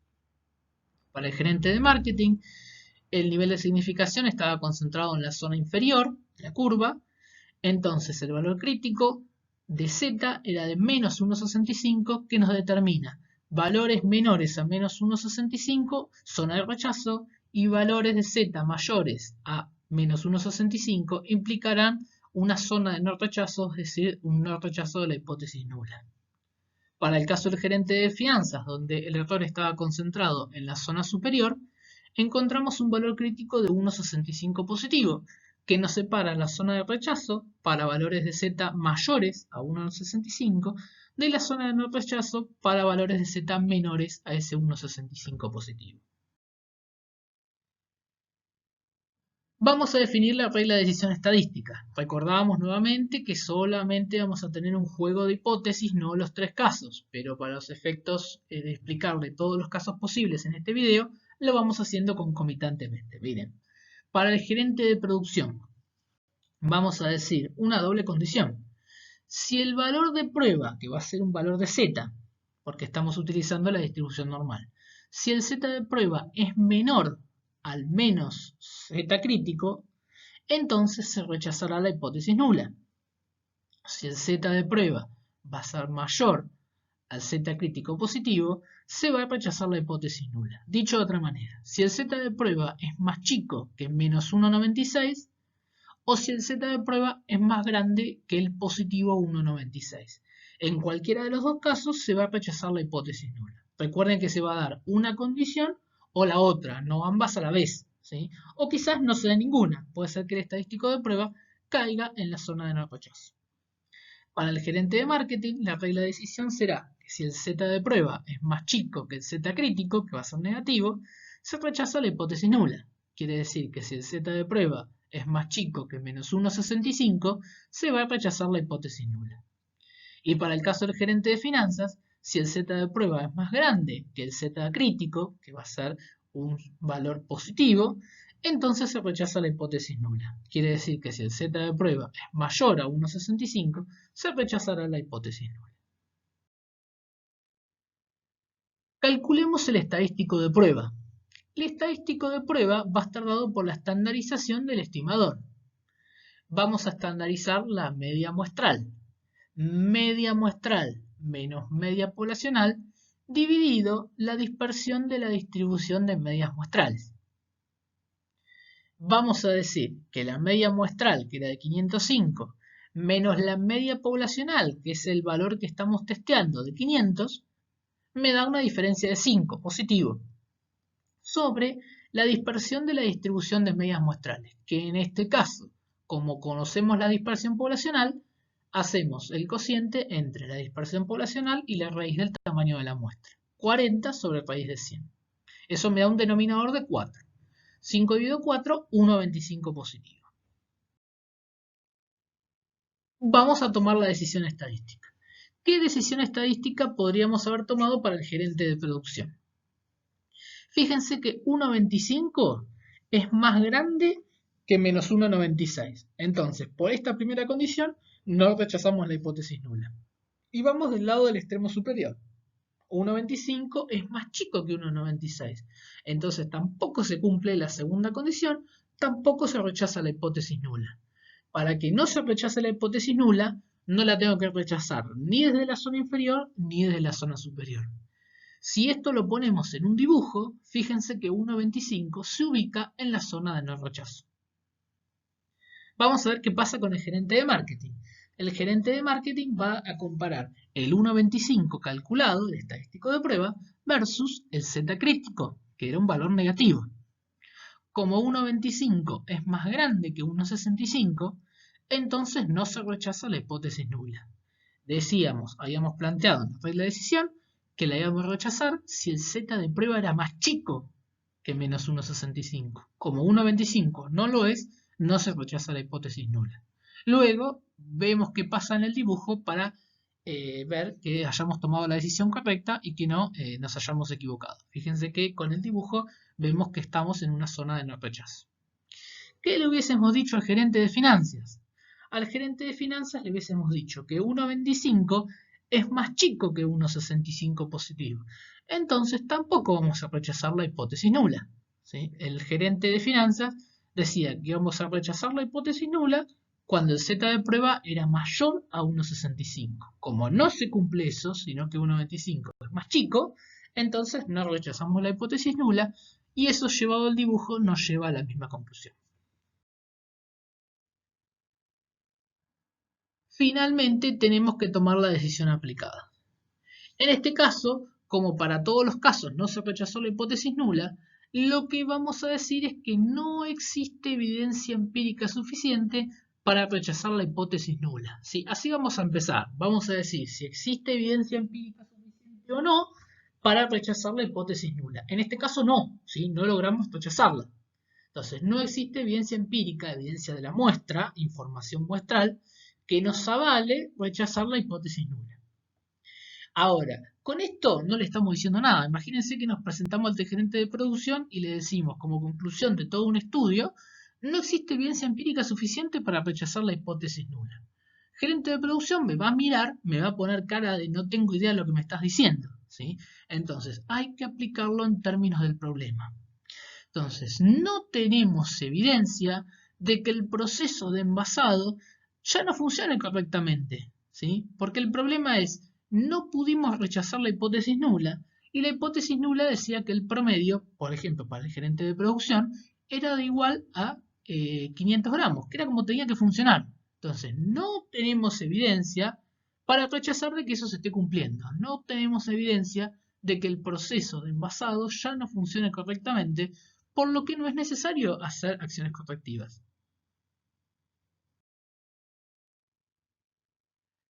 Para el gerente de marketing, el nivel de significación estaba concentrado en la zona inferior de la curva, entonces el valor crítico de Z era de menos 1,65, que nos determina valores menores a menos 1,65, zona de rechazo, y valores de Z mayores a menos 1,65 implicarán una zona de no rechazo, es decir, un no rechazo de la hipótesis nula. Para el caso del gerente de finanzas, donde el error estaba concentrado en la zona superior, encontramos un valor crítico de 1,65 positivo, que nos separa la zona de rechazo para valores de Z mayores a 1,65 de la zona de no rechazo para valores de Z menores a ese 1,65 positivo. Vamos a definir la regla de decisión estadística. Recordamos nuevamente que solamente vamos a tener un juego de hipótesis, no los tres casos, pero para los efectos de explicarle todos los casos posibles en este video, lo vamos haciendo concomitantemente. Miren, para el gerente de producción, vamos a decir una doble condición. Si el valor de prueba, que va a ser un valor de Z, porque estamos utilizando la distribución normal, si el Z de prueba es menor al menos Z crítico, entonces se rechazará la hipótesis nula. Si el Z de prueba va a ser mayor al Z crítico positivo, se va a rechazar la hipótesis nula. Dicho de otra manera, si el Z de prueba es más chico que menos 1,96, o si el Z de prueba es más grande que el positivo 1,96. En cualquiera de los dos casos se va a rechazar la hipótesis nula. Recuerden que se va a dar una condición o la otra, no ambas a la vez, ¿sí? O quizás no se dé ninguna, puede ser que el estadístico de prueba caiga en la zona de no rechazo. Para el gerente de marketing, la regla de decisión será que si el Z de prueba es más chico que el Z crítico, que va a ser negativo, se rechaza la hipótesis nula. Quiere decir que si el Z de prueba es más chico que menos 1,65, se va a rechazar la hipótesis nula. Y para el caso del gerente de finanzas, si el Z de prueba es más grande que el Z crítico, que va a ser un valor positivo, entonces se rechaza la hipótesis nula. Quiere decir que si el Z de prueba es mayor a 1,65, se rechazará la hipótesis nula. Calculemos el estadístico de prueba. El estadístico de prueba va a estar dado por la estandarización del estimador. Vamos a estandarizar la media muestral. Media muestral menos media poblacional dividido la dispersión de la distribución de medias muestrales. Vamos a decir que la media muestral, que era de 505, menos la media poblacional, que es el valor que estamos testeando de 500, me da una diferencia de 5, positivo, sobre la dispersión de la distribución de medias muestrales, que en este caso, como conocemos la dispersión poblacional, hacemos el cociente entre la dispersión poblacional y la raíz del tamaño de la muestra. 40 sobre raíz de 100. Eso me da un denominador de 4. 5 dividido 4, 1,25 positivo. Vamos a tomar la decisión estadística. ¿Qué decisión estadística podríamos haber tomado para el gerente de producción? Fíjense que 1,25 es más grande que menos 1,96. Entonces, por esta primera condición, no rechazamos la hipótesis nula. Y vamos del lado del extremo superior. 1,25 es más chico que 1,96. Entonces, tampoco se cumple la segunda condición, tampoco se rechaza la hipótesis nula. Para que no se rechace la hipótesis nula, no la tengo que rechazar ni desde la zona inferior ni desde la zona superior. Si esto lo ponemos en un dibujo, fíjense que 1,25 se ubica en la zona de no rechazo. Vamos a ver qué pasa con el gerente de marketing. El gerente de marketing va a comparar el 1,25 calculado, el estadístico de prueba, versus el Z crítico, que era un valor negativo. Como 1,25 es más grande que 1,65, entonces no se rechaza la hipótesis nula. Decíamos, habíamos planteado en la regla de decisión que la íbamos a rechazar si el Z de prueba era más chico que menos 1,65. Como 1,25 no lo es, no se rechaza la hipótesis nula. Luego vemos qué pasa en el dibujo para ver que hayamos tomado la decisión correcta y que no nos hayamos equivocado. Fíjense que con el dibujo vemos que estamos en una zona de no rechazo. ¿Qué le hubiésemos dicho al gerente de finanzas? Al gerente de finanzas le hubiésemos dicho que 1,25 es más chico que 1,65 positivo. Entonces tampoco vamos a rechazar la hipótesis nula. ¿Sí? El gerente de finanzas decía que íbamos a rechazar la hipótesis nula cuando el Z de prueba era mayor a 1,65. Como no se cumple eso, sino que 1,25 es más chico, entonces no rechazamos la hipótesis nula y eso llevado al dibujo nos lleva a la misma conclusión. Finalmente tenemos que tomar la decisión aplicada. En este caso, como para todos los casos no se rechazó la hipótesis nula, lo que vamos a decir es que no existe evidencia empírica suficiente para rechazar la hipótesis nula. ¿Sí? Así vamos a empezar. Vamos a decir si existe evidencia empírica suficiente o no para rechazar la hipótesis nula. En este caso no, ¿sí? No logramos rechazarla. Entonces, no existe evidencia empírica, evidencia de la muestra, información muestral, que nos avale rechazar la hipótesis nula. Ahora, con esto no le estamos diciendo nada. Imagínense que nos presentamos al gerente de producción y le decimos, como conclusión de todo un estudio, no existe evidencia empírica suficiente para rechazar la hipótesis nula. El gerente de producción me va a mirar, me va a poner cara de no tengo idea de lo que me estás diciendo. ¿Sí? Entonces, hay que aplicarlo en términos del problema. Entonces, no tenemos evidencia de que el proceso de envasado ya no funcione correctamente, ¿sí? Porque el problema es, no pudimos rechazar la hipótesis nula, y la hipótesis nula decía que el promedio, por ejemplo, para el gerente de producción, era de igual a 500 gramos, que era como tenía que funcionar. Entonces, no tenemos evidencia para rechazar de que eso se esté cumpliendo. No tenemos evidencia de que el proceso de envasado ya no funcione correctamente, por lo que no es necesario hacer acciones correctivas.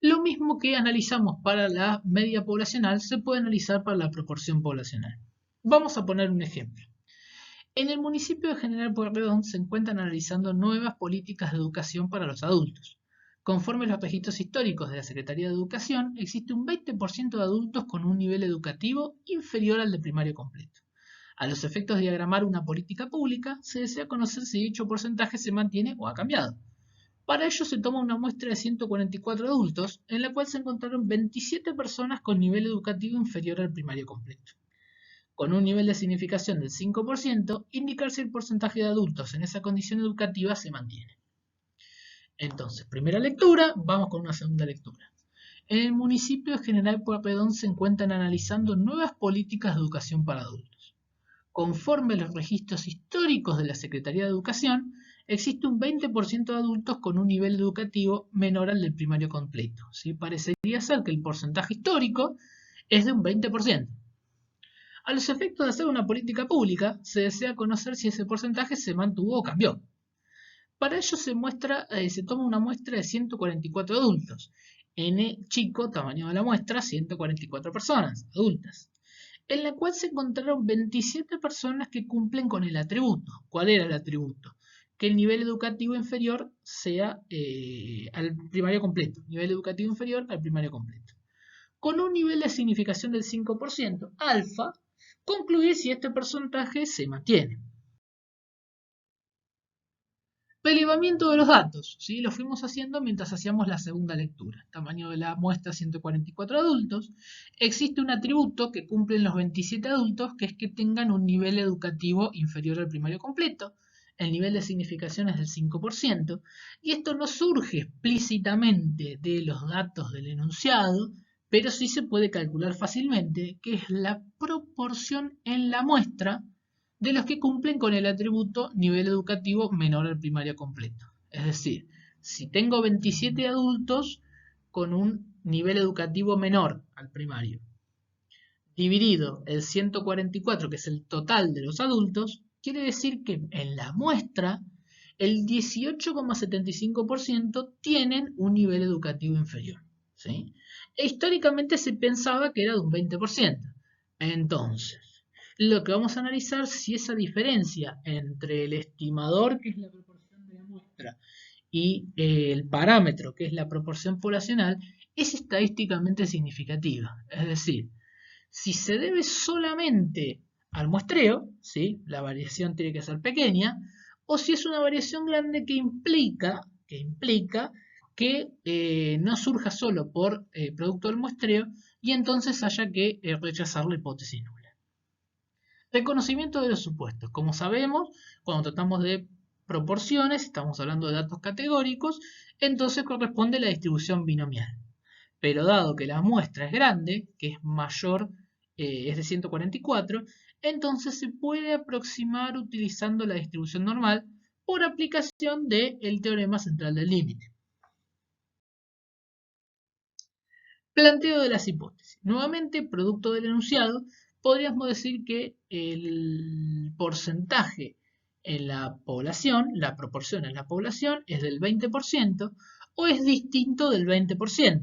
Lo mismo que analizamos para la media poblacional se puede analizar para la proporción poblacional. Vamos a poner un ejemplo. En el municipio de General Pueyrredón se encuentran analizando nuevas políticas de educación para los adultos. Conforme los registros históricos de la Secretaría de Educación, existe un 20% de adultos con un nivel educativo inferior al de primario completo. A los efectos de diagramar una política pública, se desea conocer si dicho porcentaje se mantiene o ha cambiado. Para ello se toma una muestra de 144 adultos, en la cual se encontraron 27 personas con nivel educativo inferior al primario completo. Con un nivel de significación del 5%, indicar si el porcentaje de adultos en esa condición educativa se mantiene. Entonces, primera lectura, vamos con una segunda lectura. En el municipio de General Pueyrredón se encuentran analizando nuevas políticas de educación para adultos. Conforme a los registros históricos de la Secretaría de Educación, existe un 20% de adultos con un nivel educativo menor al del primario completo. ¿Sí? Parecería ser que el porcentaje histórico es de un 20%. A los efectos de hacer una política pública, se desea conocer si ese porcentaje se mantuvo o cambió. Para ello se toma una muestra de 144 adultos. N chico, tamaño de la muestra, 144 personas adultas, en la cual se encontraron 27 personas que cumplen con el atributo. ¿Cuál era el atributo? Que el nivel educativo inferior sea al primario completo. Nivel educativo inferior al primario completo. Con un nivel de significación del 5%, alfa, concluir si este porcentaje se mantiene. Relevamiento de los datos, ¿sí? Lo fuimos haciendo mientras hacíamos la segunda lectura. Tamaño de la muestra 144 adultos. Existe un atributo que cumplen los 27 adultos, que es que tengan un nivel educativo inferior al primario completo. El nivel de significación es del 5%. Y esto no surge explícitamente de los datos del enunciado, pero sí se puede calcular fácilmente, que es la proporción en la muestra de los que cumplen con el atributo nivel educativo menor al primario completo. Es decir, si tengo 27 adultos con un nivel educativo menor al primario, dividido el 144, que es el total de los adultos, quiere decir que en la muestra el 18,75% tienen un nivel educativo inferior. ¿Sí? E históricamente se pensaba que era de un 20%. Entonces, lo que vamos a analizar si esa diferencia entre el estimador, que es la proporción de la muestra, y el parámetro, que es la proporción poblacional, es estadísticamente significativa. Es decir, si se debe solamente al muestreo, ¿sí? La variación tiene que ser pequeña, o si es una variación grande que implica que no surja solo por producto del muestreo y entonces haya que rechazar la hipótesis nula. Reconocimiento de los supuestos. Como sabemos, cuando tratamos de proporciones, estamos hablando de datos categóricos, entonces corresponde la distribución binomial. Pero dado que la muestra es grande, que es mayor, es de 144, entonces se puede aproximar utilizando la distribución normal por aplicación del teorema central del límite. Planteo de las hipótesis. Nuevamente, producto del enunciado, podríamos decir que el porcentaje en la población, la proporción en la población, es del 20% o es distinto del 20%.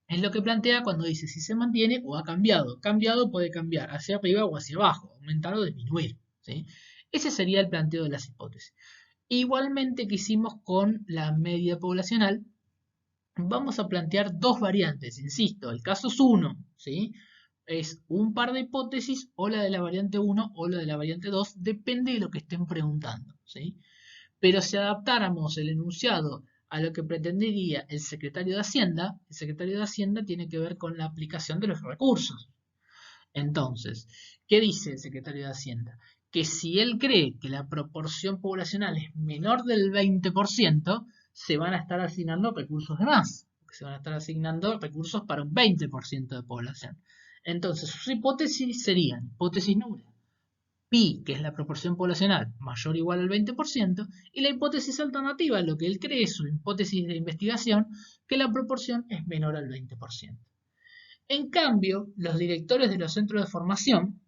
Es lo que plantea cuando dice si se mantiene o ha cambiado. Cambiado puede cambiar hacia arriba o hacia abajo, aumentar o disminuir. ¿Sí? Ese sería el planteo de las hipótesis. Igualmente que hicimos con la media poblacional, vamos a plantear dos variantes, insisto, el caso es uno, ¿sí? Es un par de hipótesis, o la de la variante 1 o la de la variante 2, depende de lo que estén preguntando, ¿sí? Pero si adaptáramos el enunciado a lo que pretendería el secretario de Hacienda tiene que ver con la aplicación de los recursos. Entonces, ¿qué dice el secretario de Hacienda? Que si él cree que la proporción poblacional es menor del 20%, se van a estar asignando recursos de más. Se van a estar asignando recursos para un 20% de población. Entonces, sus hipótesis serían hipótesis nula. Pi, que es la proporción poblacional, mayor o igual al 20%, y la hipótesis alternativa, lo que él cree es su hipótesis de investigación, que la proporción es menor al 20%. En cambio, los directores de los centros de formación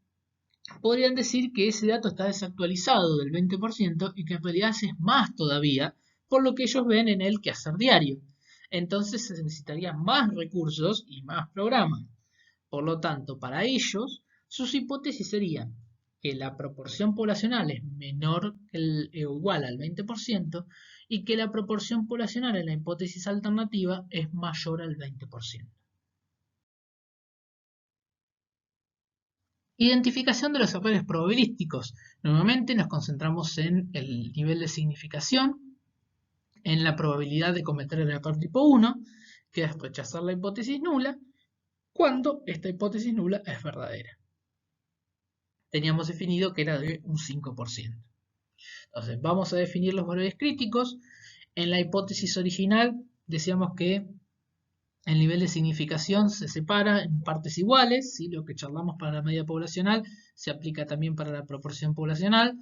podrían decir que ese dato está desactualizado del 20% y que en realidad es más todavía, por lo que ellos ven en el quehacer diario. Entonces se necesitarían más recursos y más programas. Por lo tanto, para ellos, sus hipótesis serían que la proporción poblacional es menor o igual al 20% y que la proporción poblacional en la hipótesis alternativa es mayor al 20%. Identificación de los errores probabilísticos. Nuevamente nos concentramos en el nivel de significación, en la probabilidad de cometer el error tipo 1, que es rechazar la hipótesis nula, cuando esta hipótesis nula es verdadera. Teníamos definido que era de un 5%. Entonces, vamos a definir los valores críticos. En la hipótesis original decíamos que el nivel de significación se separa en partes iguales, ¿sí? Lo que charlamos para la media poblacional se aplica también para la proporción poblacional.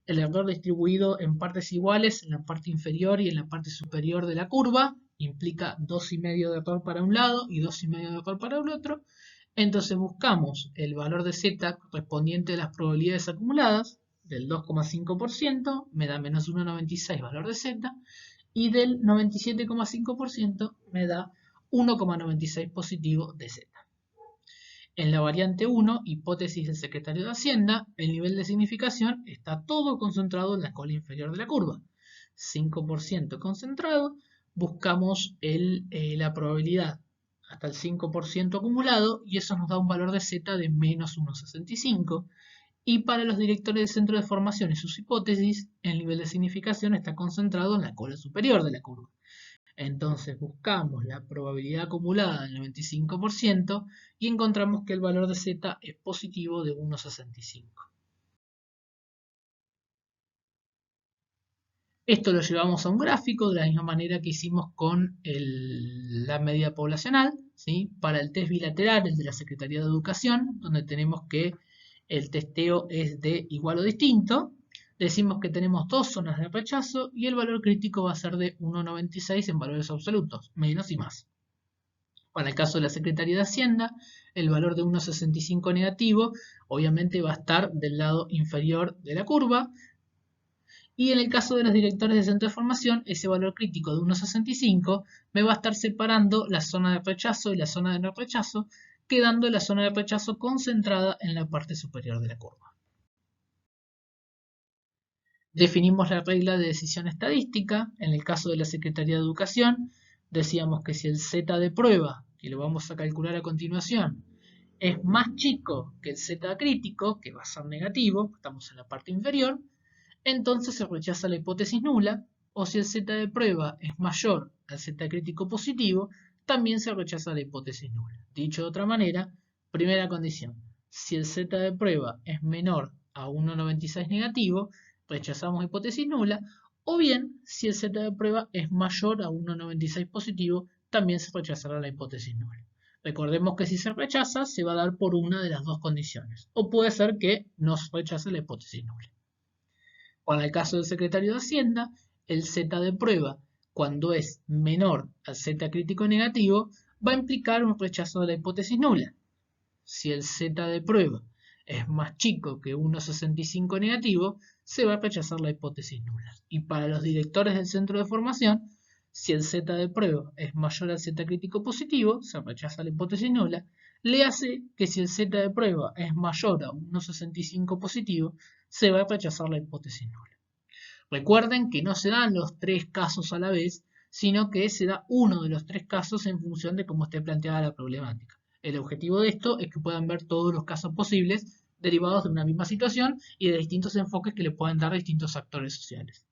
El error distribuido en partes iguales en la parte inferior y en la parte superior de la curva implica 2,5 de error para un lado y 2,5 de error para el otro. Entonces buscamos el valor de z correspondiente a las probabilidades acumuladas, del 2,5% me da menos 1,96 valor de z, y del 97,5% me da 1,96 positivo de z. En la variante 1, hipótesis del secretario de Hacienda, el nivel de significación está todo concentrado en la cola inferior de la curva. 5% concentrado, buscamos la probabilidad hasta el 5% acumulado y eso nos da un valor de z de menos 1,65. Y para los directores del centro de formación y sus hipótesis, el nivel de significación está concentrado en la cola superior de la curva. Entonces buscamos la probabilidad acumulada del 95% y encontramos que el valor de z es positivo de 1,65. Esto lo llevamos a un gráfico de la misma manera que hicimos con la media poblacional, ¿sí? Para el test bilateral, el de la Secretaría de Educación, donde tenemos que el testeo es de igual o distinto. Decimos que tenemos dos zonas de rechazo y el valor crítico va a ser de 1,96 en valores absolutos, menos y más. Para el caso de la Secretaría de Hacienda, el valor de 1,65 negativo obviamente va a estar del lado inferior de la curva. Y en el caso de los directores de centro de formación, ese valor crítico de 1,65 me va a estar separando la zona de rechazo y la zona de no rechazo, quedando la zona de rechazo concentrada en la parte superior de la curva. Definimos la regla de decisión estadística. En el caso de la Secretaría de Educación, decíamos que si el z de prueba, que lo vamos a calcular a continuación, es más chico que el z crítico, que va a ser negativo, estamos en la parte inferior, entonces se rechaza la hipótesis nula, o si el z de prueba es mayor al z crítico positivo, también se rechaza la hipótesis nula. Dicho de otra manera, primera condición, si el z de prueba es menor a 1,96 negativo, rechazamos hipótesis nula, o bien, si el z de prueba es mayor a 1,96 positivo, también se rechazará la hipótesis nula. Recordemos que si se rechaza, se va a dar por una de las dos condiciones, o puede ser que no se rechace la hipótesis nula. Para el caso del secretario de Hacienda, el z de prueba, cuando es menor al z crítico negativo, va a implicar un rechazo de la hipótesis nula. Si el z de prueba es más chico que 1,65 negativo, se va a rechazar la hipótesis nula. Y para los directores del centro de formación, si el z de prueba es mayor al z crítico positivo, se rechaza la hipótesis nula. Le hace que si el z de prueba es mayor a 1,65 positivo, se va a rechazar la hipótesis nula. Recuerden que no se dan los tres casos a la vez, sino que se da uno de los tres casos en función de cómo esté planteada la problemática. El objetivo de esto es que puedan ver todos los casos posibles derivados de una misma situación y de distintos enfoques que le puedan dar distintos actores sociales.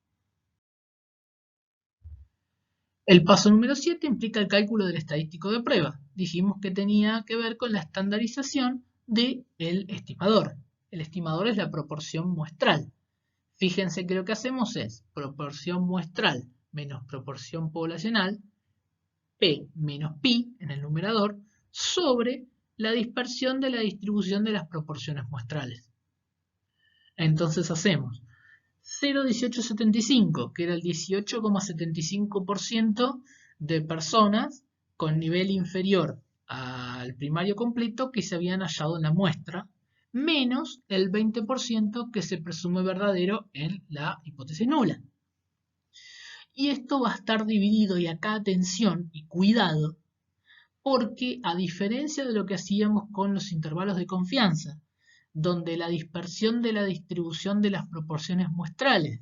El paso número 7 implica el cálculo del estadístico de prueba. Dijimos que tenía que ver con la estandarización del estimador. El estimador es la proporción muestral. Fíjense que lo que hacemos es proporción muestral menos proporción poblacional, P menos pi en el numerador, sobre la dispersión de la distribución de las proporciones muestrales. Entonces hacemos 0,1875, que era el 18,75% de personas con nivel inferior al primario completo que se habían hallado en la muestra, menos el 20% que se presume verdadero en la hipótesis nula. Y esto va a estar dividido, y acá atención y cuidado, porque a diferencia de lo que hacíamos con los intervalos de confianza, donde la dispersión de la distribución de las proporciones muestrales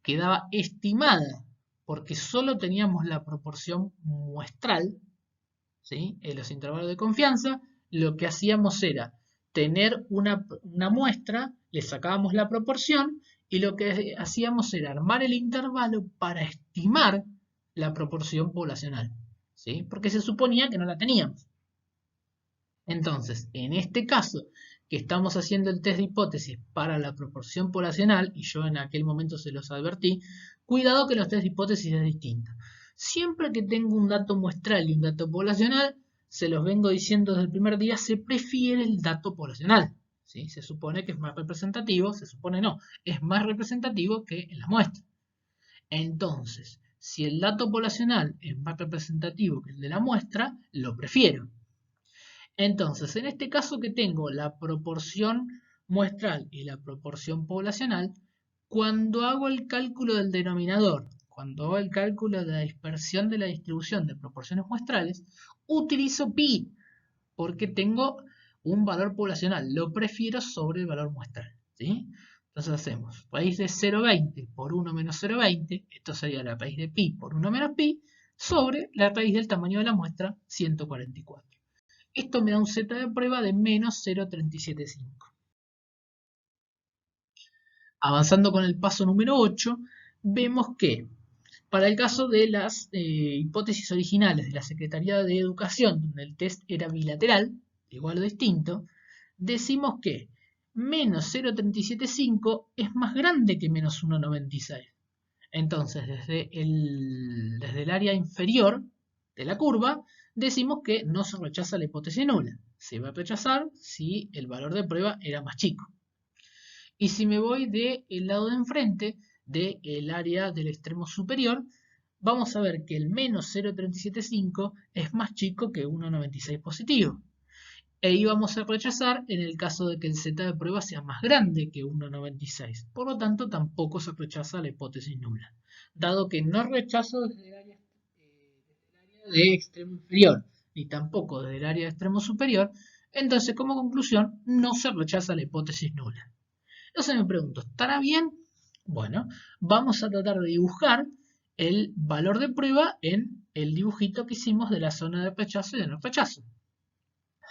quedaba estimada porque solo teníamos la proporción muestral, ¿sí? En los intervalos de confianza, lo que hacíamos era tener una muestra, le sacábamos la proporción y lo que hacíamos era armar el intervalo para estimar la proporción poblacional, ¿sí? Porque se suponía que no la teníamos. Entonces, en este caso, que estamos haciendo el test de hipótesis para la proporción poblacional, y yo en aquel momento se los advertí, cuidado que los test de hipótesis es distinto. Siempre que tengo un dato muestral y un dato poblacional, se los vengo diciendo desde el primer día, se prefiere el dato poblacional. ¿Sí? Se supone que es más representativo, se supone no, es más representativo que en la muestra. Entonces, si el dato poblacional es más representativo que el de la muestra, lo prefiero. Entonces, en este caso que tengo la proporción muestral y la proporción poblacional, cuando hago el cálculo del denominador, cuando hago el cálculo de la dispersión de la distribución de proporciones muestrales, utilizo pi, porque tengo un valor poblacional, lo prefiero sobre el valor muestral, ¿sí? Entonces hacemos raíz de 0,20 por 1 menos 0,20, esto sería la raíz de pi por 1 menos pi, sobre la raíz del tamaño de la muestra, 144. Esto me da un z de prueba de menos 0,375. Avanzando con el paso número 8, vemos que para el caso de las hipótesis originales de la Secretaría de Educación, donde el test era bilateral, igual o distinto, decimos que menos 0,375 es más grande que menos 1,96. Entonces, desde el área inferior de la curva, decimos que no se rechaza la hipótesis nula. Se va a rechazar si el valor de prueba era más chico. Y si me voy del lado de enfrente, del área del extremo superior, vamos a ver que el menos 0,375 es más chico que 1,96 positivo. E íbamos a rechazar en el caso de que el z de prueba sea más grande que 1,96. Por lo tanto, tampoco se rechaza la hipótesis nula. Dado que no rechazo desde el área de extremo inferior, ni tampoco desde el área de extremo superior, entonces como conclusión no se rechaza la hipótesis nula. Entonces me pregunto, ¿estará bien? Bueno, vamos a tratar de dibujar el valor de prueba en el dibujito que hicimos de la zona de rechazo y de no rechazo.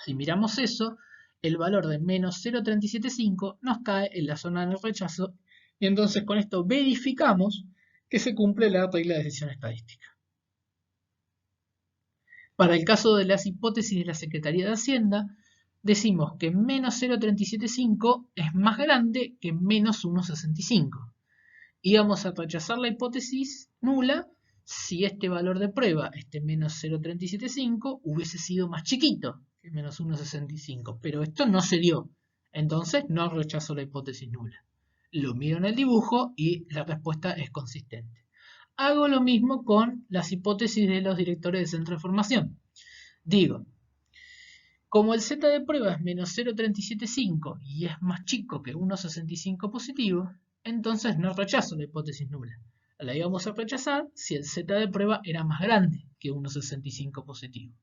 Si miramos eso, el valor de menos 0,375 nos cae en la zona de rechazo y entonces con esto verificamos que se cumple la regla de decisión estadística. Para el caso de las hipótesis de la Secretaría de Hacienda, decimos que menos 0,375 es más grande que menos 1,65. Y vamos a rechazar la hipótesis nula si este valor de prueba, este menos 0,375, hubiese sido más chiquito que menos 1,65. Pero esto no se dio. Entonces no rechazo la hipótesis nula. Lo miro en el dibujo y la respuesta es consistente. Hago lo mismo con las hipótesis de los directores de centro de formación. Digo, como el z de prueba es menos 0,375 y es más chico que 1,65 positivo, entonces no rechazo la hipótesis nula. La íbamos a rechazar si el z de prueba era más grande que 1,65 positivo.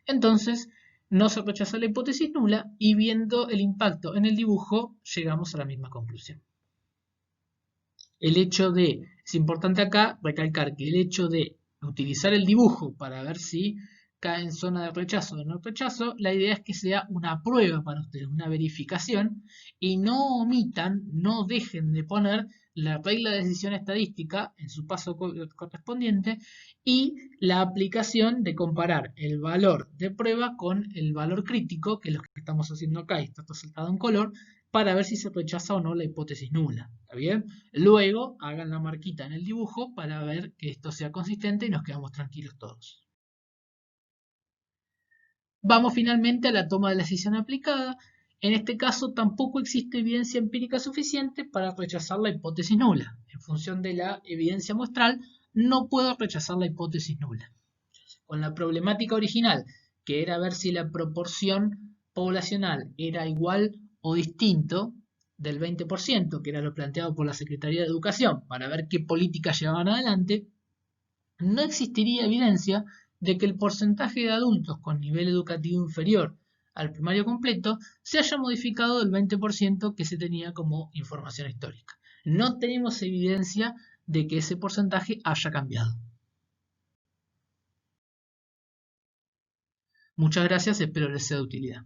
Entonces no se rechaza la hipótesis nula y viendo el impacto en el dibujo llegamos a la misma conclusión. Es importante acá recalcar que el hecho de utilizar el dibujo para ver si cae en zona de rechazo o no rechazo, la idea es que sea una prueba para ustedes, una verificación, y no omitan, no dejen de poner la regla de decisión estadística en su paso correspondiente y la aplicación de comparar el valor de prueba con el valor crítico, que es lo que estamos haciendo acá y está resaltado en color, para ver si se rechaza o no la hipótesis nula. ¿Está bien? Luego hagan la marquita en el dibujo para ver que esto sea consistente y nos quedamos tranquilos todos. Vamos finalmente a la toma de la decisión aplicada. En este caso tampoco existe evidencia empírica suficiente para rechazar la hipótesis nula. En función de la evidencia muestral, no puedo rechazar la hipótesis nula. Con la problemática original, que era ver si la proporción poblacional era igual o distinto del 20%, que era lo planteado por la Secretaría de Educación, para ver qué políticas llevaban adelante, no existiría evidencia de que el porcentaje de adultos con nivel educativo inferior al primario completo se haya modificado del 20% que se tenía como información histórica. No tenemos evidencia de que ese porcentaje haya cambiado. Muchas gracias, espero les sea de utilidad.